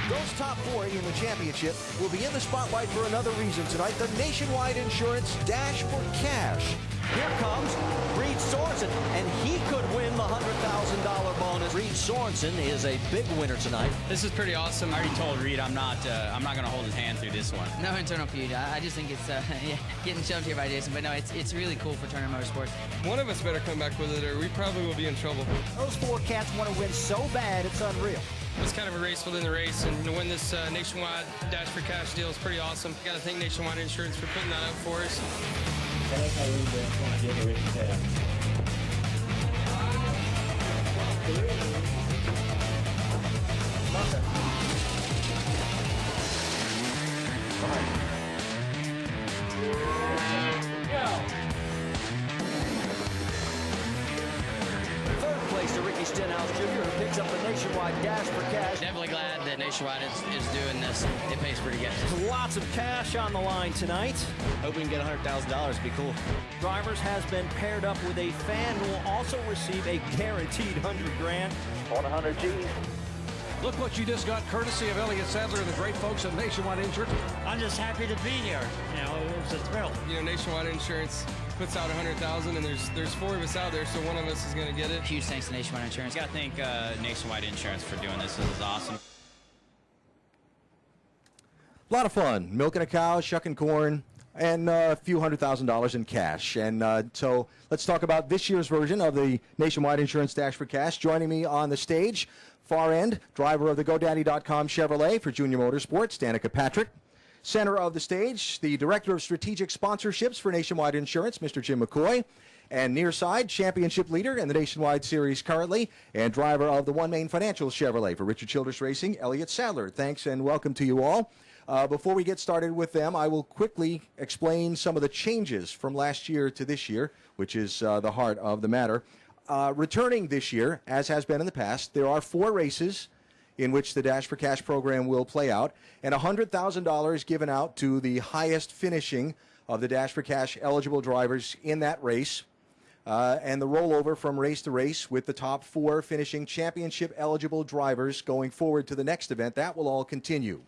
Those top four in the championship will be in the spotlight for another reason tonight, the Nationwide Insurance Dash for Cash. Here comes Reed Sorensen, and he could win the $100,000 bonus. Reed Sorensen is a big winner tonight. This is pretty awesome. I already told Reed I'm not going to hold his hand through this one. No internal feud. I just think it's getting shoved here by Jason, but no, it's really cool for Turner Motorsports. One of us better come back with it, or we probably will be in trouble. Those four cats want to win so bad, it's unreal. It's kind of a race within the race, and to win this Nationwide Dash for Cash deal is pretty awesome. Got to thank Nationwide Insurance for putting that up for us. I like how we want to get a Ricky tab. Third place to Ricky Stenhouse Jr., who picks up the Nationwide Dash for Cash. Definitely glad that Nationwide is doing this. It pays pretty good. Lots of cash on the line tonight. Hope we can get $100,000. It'd be cool. Drivers has been paired up with a fan who will also receive a guaranteed $100 grand on 100 G's. Look what you just got, courtesy of Elliott Sadler and the great folks at Nationwide Insurance. I'm just happy to be here. You know, it was a thrill. You know, Nationwide Insurance puts out $100,000, and there's four of us out there, so one of us is going to get it. Huge thanks to Nationwide Insurance. Got to thank Nationwide Insurance for doing this. This is awesome. A lot of fun, milking a cow, shucking corn, and a few $100,000 in cash. And so let's talk about this year's version of the Nationwide Insurance Dash for Cash. Joining me on the stage, far end, driver of the GoDaddy.com Chevrolet for Junior Motorsports, Danica Patrick. Center of the stage, the Director of Strategic Sponsorships for Nationwide Insurance, Mr. Jim McCoy. And near side, championship leader in the Nationwide Series currently, and driver of the One Main Financial Chevrolet for Richard Childress Racing, Elliott Sadler. Thanks and welcome to you all. Before we get started with them, I will quickly explain some of the changes from last year to this year, which is the heart of the matter. Returning this year, as has been in the past, there are 4 races in which the Dash for Cash program will play out, and $100,000 given out to the highest finishing of the Dash for Cash eligible drivers in that race, and the rollover from race to race with the top 4 finishing championship eligible drivers going forward to the next event. That will all continue.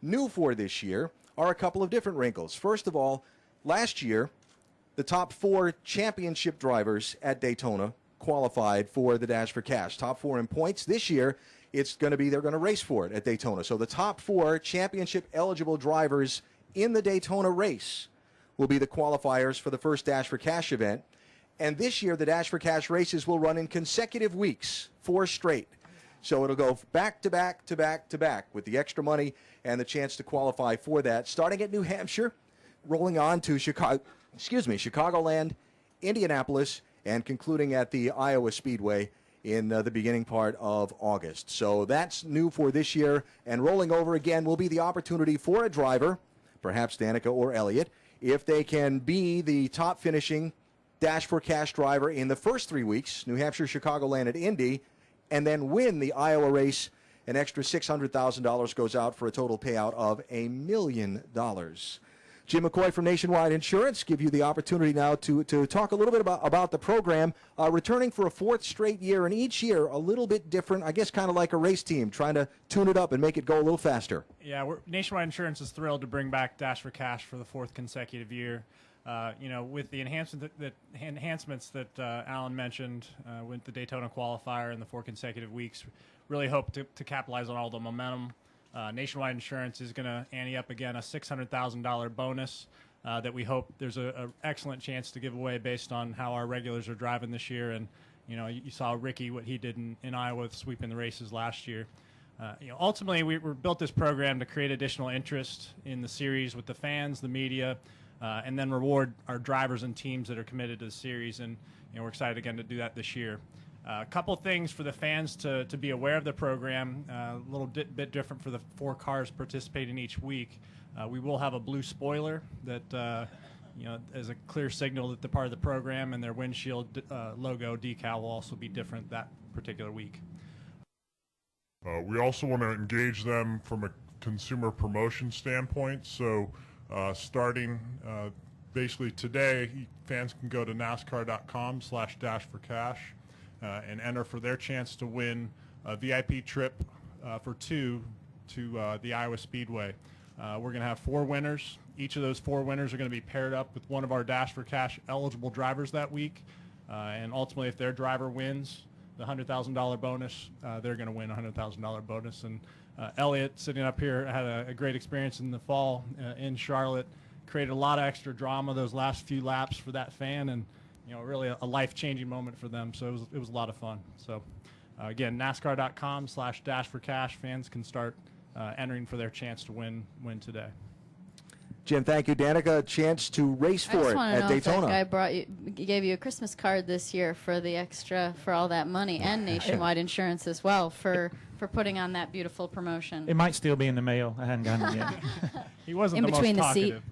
New for this year are a couple of different wrinkles. First of all, last year, the top 4 championship drivers at Daytona qualified for the Dash for Cash. Top 4 in points. This year, it's going to be, they're going to race for it at Daytona. So the top 4 championship eligible drivers in the Daytona race will be the qualifiers for the first Dash for Cash event. And this year, the Dash for Cash races will run in consecutive weeks, 4 straight. So it'll go back to back to back to back with the extra money and the chance to qualify for that. Starting at New Hampshire, rolling on to Chicagoland, Indianapolis, and concluding at the Iowa Speedway in the beginning part of August. So that's new for this year. And rolling over again will be the opportunity for a driver, perhaps Danica or Elliott, if they can be the top finishing Dash for Cash driver in the first 3 weeks, New Hampshire, Chicagoland, and Indy, and then win the Iowa race. An extra $600,000 goes out for a total payout of $1 million. Jim McCoy from Nationwide Insurance, give you the opportunity now to talk a little bit about the program, returning for a 4th straight year, and each year a little bit different, I guess kind of like a race team, trying to tune it up and make it go a little faster. Yeah, Nationwide Insurance is thrilled to bring back Dash for Cash for the 4th consecutive year. With the enhancements that Alan mentioned with the Daytona qualifier and the 4 consecutive weeks, really hope to capitalize on all the momentum. Nationwide Insurance is going to ante up again a $600,000 bonus that we hope there's an excellent chance to give away based on how our regulars are driving this year. And, you saw Ricky, what he did in Iowa with sweeping the races last year. Ultimately, we built this program to create additional interest in the series with the fans, the media, and then reward our drivers and teams that are committed to the series. And we're excited again to do that this year. A couple things for the fans to be aware of the program, a little bit different for the 4 cars participating each week. We will have a blue spoiler that as a clear signal that they're part of the program, and their windshield logo decal will also be different that particular week. We also want to engage them from a consumer promotion standpoint. So starting basically today, fans can go to NASCAR.com/dash for cash and enter for their chance to win a VIP trip for 2 to the Iowa Speedway. We're going to have 4 winners. Each of those 4 winners are going to be paired up with one of our Dash for Cash eligible drivers that week. And ultimately, if their driver wins the $100,000 bonus, they're going to win a $100,000 bonus. And Elliott, sitting up here, had a great experience in the fall in Charlotte. Created a lot of extra drama those last few laps for that fan, and really a life-changing moment for them. So it was a lot of fun. So again, NASCAR.com/Dash4Cash. Fans can start entering for their chance to win today. Jim, thank you. Danica, a chance to race for it at Daytona. If that guy gave you a Christmas card this year for the extra, for all that money, and Nationwide Insurance as well for putting on that beautiful promotion. It might still be in the mail. I hadn't gotten it yet. He wasn't in the between most the seat. talkative.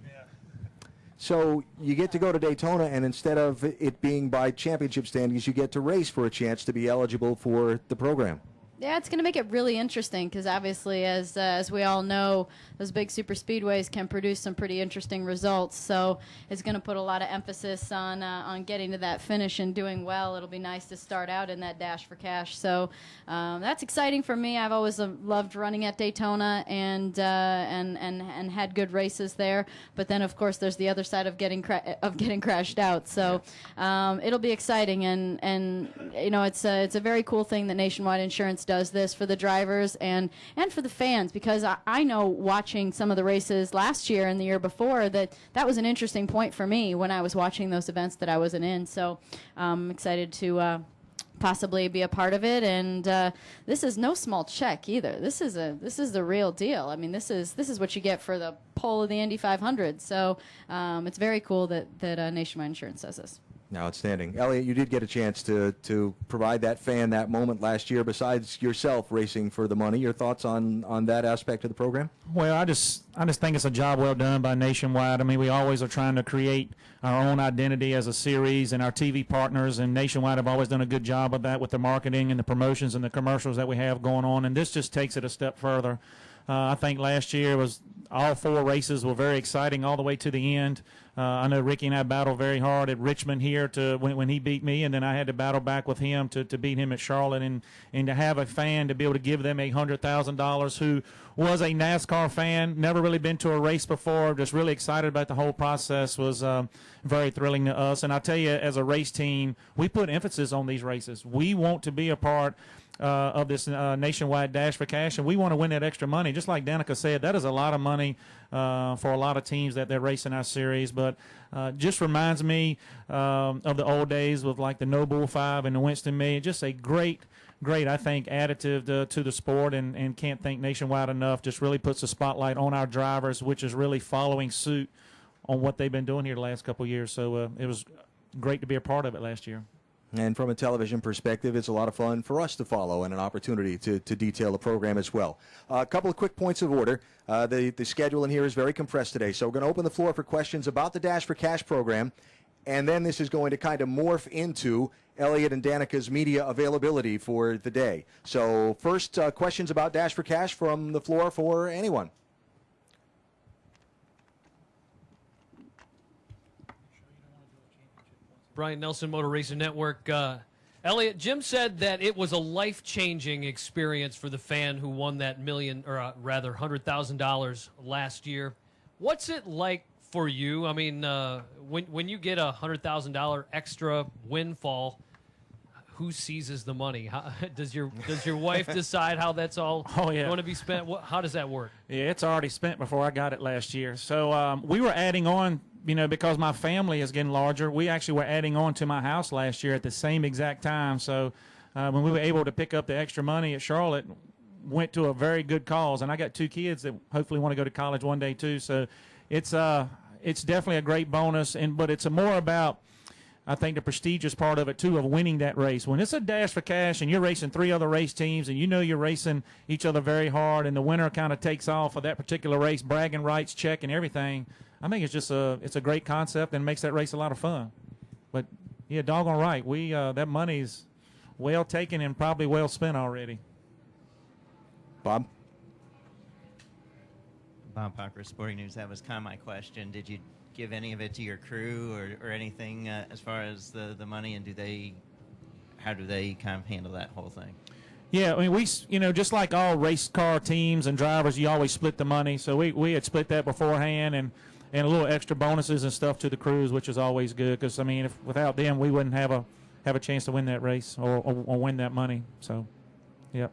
So you get to go to Daytona, and instead of it being by championship standings, you get to race for a chance to be eligible for the program. Yeah, it's going to make it really interesting because obviously, as we all know, those big super speedways can produce some pretty interesting results. So it's going to put a lot of emphasis on getting to that finish and doing well. It'll be nice to start out in that Dash for Cash. So that's exciting for me. I've always loved running at Daytona and had good races there. But then, of course, there's the other side of getting crashed out. So it'll be exciting, and it's a very cool thing that Nationwide Insurance does this for the drivers and for the fans, because I know watching some of the races last year and the year before that was an interesting point for me when I was watching those events that I wasn't in. So I'm excited to possibly be a part of it, and this is no small check either. This is the real deal. I mean, this is what you get for the pole of the Indy 500. So it's very cool that Nationwide Insurance does this. Outstanding. Elliott, you did get a chance to provide that fan that moment last year, besides yourself racing for the money. Your thoughts on that aspect of the program? Well, I just think it's a job well done by Nationwide. I mean, we always are trying to create our own identity as a series, and our TV partners and Nationwide have always done a good job of that with the marketing and the promotions and the commercials that we have going on, and this just takes it a step further. I think last year was all 4 races were very exciting all the way to the end. I know Ricky and I battled very hard at Richmond here when he beat me, and then I had to battle back with him to beat him at Charlotte, and to have a fan to be able to give them $100,000 who was a NASCAR fan, never really been to a race before, just really excited about the whole process was very thrilling to us. And I'll tell you, as a race team, we put emphasis on these races. We want to be a part of this Nationwide Dash for Cash, and we want to win that extra money. Just like Danica said, that is a lot of money for a lot of teams that they're racing our series, but just reminds me of the old days with like the No Bull 5 and the Winston Million. Just a great, I think, additive to the sport, and can't thank Nationwide enough. Just really puts a spotlight on our drivers, which is really following suit on what they've been doing here the last couple of years. So it was great to be a part of it last year. And from a television perspective, it's a lot of fun for us to follow and an opportunity to detail the program as well. A couple of quick points of order. The schedule in here is very compressed today, so we're going to open the floor for questions about the Dash for Cash program, and then this is going to kind of morph into Elliott and Danica's media availability for the day. So first, questions about Dash for Cash from the floor for anyone. Brian Nelson, Motor Racing Network. Elliott, Jim said that it was a life-changing experience for the fan who won that $100,000 last year. What's it like for you? I mean, when you get a $100,000 extra windfall, who seizes the money? Does your wife decide how that's all going to be spent? How does that work? Yeah, it's already spent before I got it last year. So we were adding on. Because my family is getting larger, we actually were adding on to my house last year at the same exact time. So when we were able to pick up the extra money at Charlotte, went to a very good cause. And I got 2 kids that hopefully want to go to college one day too. So it's definitely a great bonus. But it's more about, I think, the prestigious part of it too, of winning that race. When it's a Dash for Cash and you're racing 3 other race teams and you're racing each other very hard, and the winner kind of takes off of that particular race, bragging rights, check, and everything. I think it's just it's a great concept and makes that race a lot of fun. But yeah, doggone right, that money's well taken and probably well spent already. Bob Parker, Sporting News. That was kind of my question. Did you give any of it to your crew or anything as far as the money, and how do they kind of handle that whole thing? Yeah, I mean, just like all race car teams and drivers, you always split the money. So we had split that beforehand, and a little extra bonuses and stuff to the crews, which is always good. Because I mean, without them, we wouldn't have a chance to win that race or win that money. So, yep.